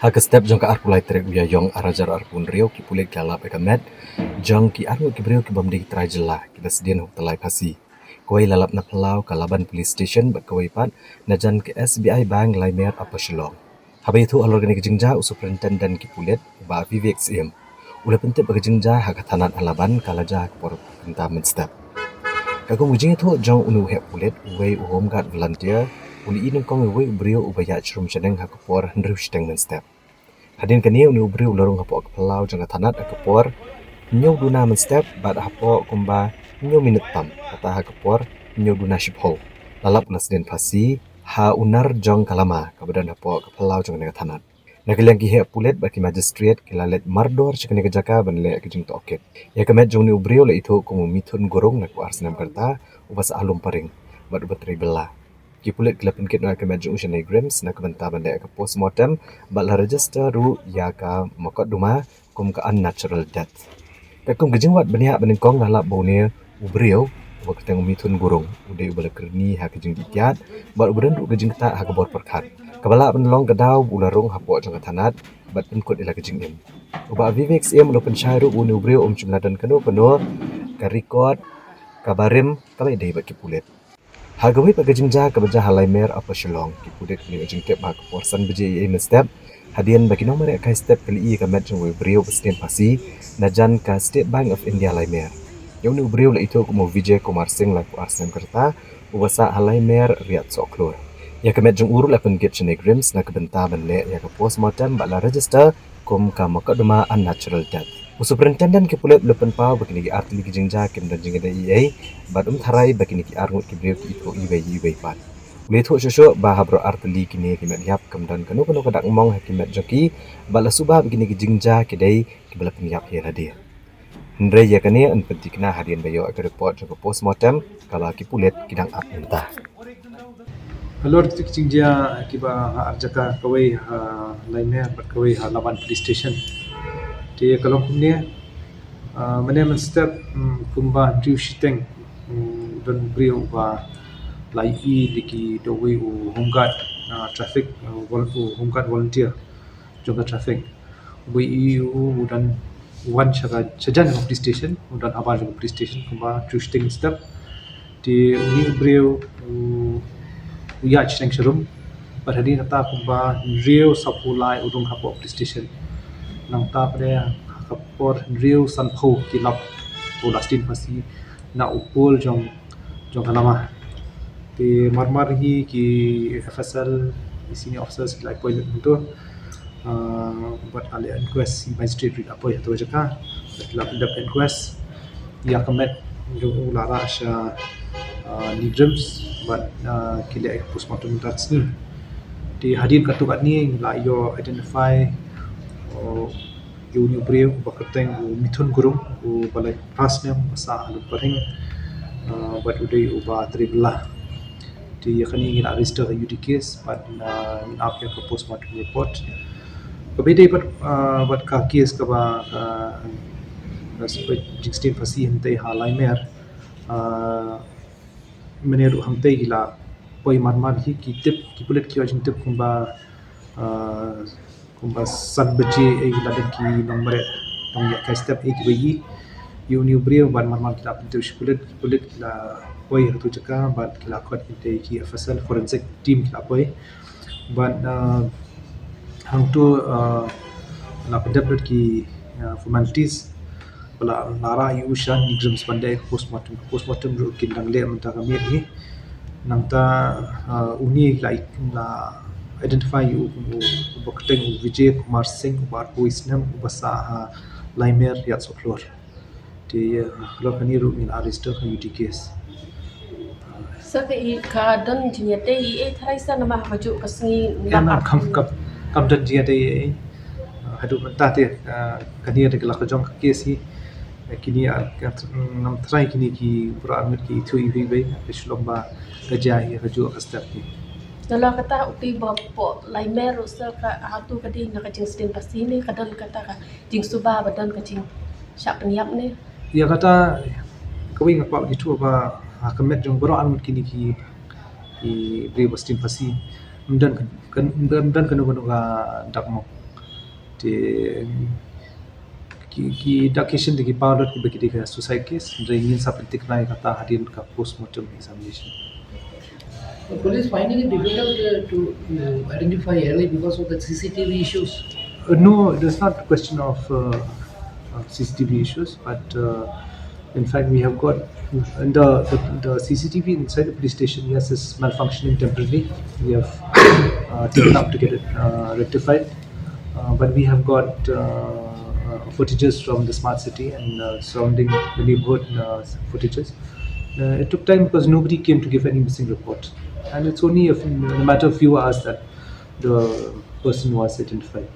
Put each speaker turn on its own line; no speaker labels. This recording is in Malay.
Haka step jong ka ar pulai trek uya yong arajar ar pun rio ki pulik galap ekamet jong ki aru ki brio ki bamdi ki trai jela ki dasdien hok telai pasi. Koi lalap na pelau ka laban police station bat koi pat na jan ke SBI bank lai mer apa shilong. Habai itu alor gani kejingja superintendent ki pulet ba Vivek SIM. Ula pentep ba kejingja haka tanat alaban kalaja por pentamen step. Kagum ujing itu jong unu hek pulet uwei home guard volunteer uli inung kong uwei brio ubaya chrum chadeng haka por hendru shteng men step. Hadin kani uni ubri ularung hapo kepelau jangan tanat akapor nyau duna men step bad hapo kumba nyau minit tam kata hakapor nyau duna shipho lalap nasden pasi ha unar jong kalama kabadan hapo kepelau jangan tanat nagaliang ki he pulet baki magistrate kilalet mardor chikani kejaka banle kijing to oket ya kamet jong ni ubri le itu kumu mithun gorong nak arsenam karta ubas alum paring bad ubatri bela ki pulet kelapin kit nak kemet jong ushan grams nak benta bande ke postmortem bala register ru ya ka makot duma kum ka unnatural death kakum gejingwat bania benengkong ngalap bone ubrio waktu yang mithun gorong udai ubala kerni ha kejing dikiat bal ubran ru kejing ta ha kabor perkat kabala penlong kedau ularung hapo jong tanat bat penkut ila kejing im uba Vivek SIM lo pensyairu uni ubrio jumladan kanu penuh ka record kabarim kalai dei bak ki pulet Hagawi pagajingja kabaja halai mer apa shilong ki pudet ni ujing tep hak porsan beje e step hadian bagi nomor kai step kali i ka met jong brio presiden pasi najan ka State Bank of India lai mer yang ni brio la itu ko Vijay Kumar Singh la ko arsen kerta ubasa halai mer riat soklor ya ka met jong uru la pen get chene grims na ka benta banle ya ka postmortem bala register kum ka makaduma unnatural death Superintendent ke pulet lepen pau begini ki arti ki jingja kim dan jingda ei bat tharai begini ki arngut ki breu ki to iwei pat le tho shosho ba habro arti ki ne ki met yap kam dan kanu kadak mong hakimet joki bala suba begini ki jingja ki dei ki bala penyap he hadir ndre ya kane an pentikna hadian bayo ak report jong postmortem kala ki pulet kidang ap entah
Halor tu kicing dia kiba arjaka kawai lainnya bat kawai lawan police station. Di kalau kumnya mana men step kumba driu shiteng dan brio ba lai i diki dowe u homguard traffic homguard volunteer juga traffic. We u dan wan shaga chajan police station dan abar juga police station kumba driu shiteng step di uni brio uya cheng sharum berhadi kata kumba rio sapulai udung hapo police station nang ta pre kapor rio sanpho kilap ulastin pasi na upol jong kalama te marmar hi ki FSL senior officers like point itu buat ale inquest magistrate read apa ya tu aja ka dalam inquest ya kemet jo ulara sha nigrams but kile postmortem tats ni di hadir katukat ni la yo identify Uni Brio bakateng mithun gurung balai pasnem masa alu paring buat udai uba tribla di yakni ingin register UD case but in apya ke postmortem report kebede buat ka case ke ba sebagai jingstein pasi hentai halai mer meneru hentai gila poi marmar hi kitip kipulet ki ajing tip kumba kumba san beje e ladan ki nomor tong ya ka step e ki bayi uni brio ban marmar kita pintu kulit la poi tu jaka ban kila kot inte ki FSL forensic team kila poi ban hang tu la pendapet ki formalities bala nara yushan exams pandai postmortem ru kin dangle menta kami ni nangta uni la identify you bakateng Vijay Kumar Singh bar poisnam basa laimer yat soklor ti lokani ru min arrestor kan UT case
saka I kadan jinyate I thai sa nama haju kasngi
na kam dan jinyate hadu mentate kania de la kajong case hi kini nam try kini ki pura amit ki thu iwi be peslomba gajai haju astap ni
Kalau kata uti bapo laimer usa ka hatu kadi nak jing stin pasti ni kadang kata ka jing suba badan ka jing syak niap ni
ya kata kawing apa gitu apa kamet jong boro an kini ki bri bastin pasi dan kanu ga dakmo ki dakishin ki pilot ki bagi dika suicide case ingin sapentik na kata hadin ka postmortem examination.
The police finding it difficult to identify early because of the CCTV issues.
No, it's not a question of CCTV issues, but in fact we have got the CCTV inside the police station. Yes, is malfunctioning temporarily. We have taken up to get it rectified, but we have got footages from the smart city and surrounding the neighborhood footages. It took time because nobody came to give any missing report, and it's only a matter of few hours that the person was identified.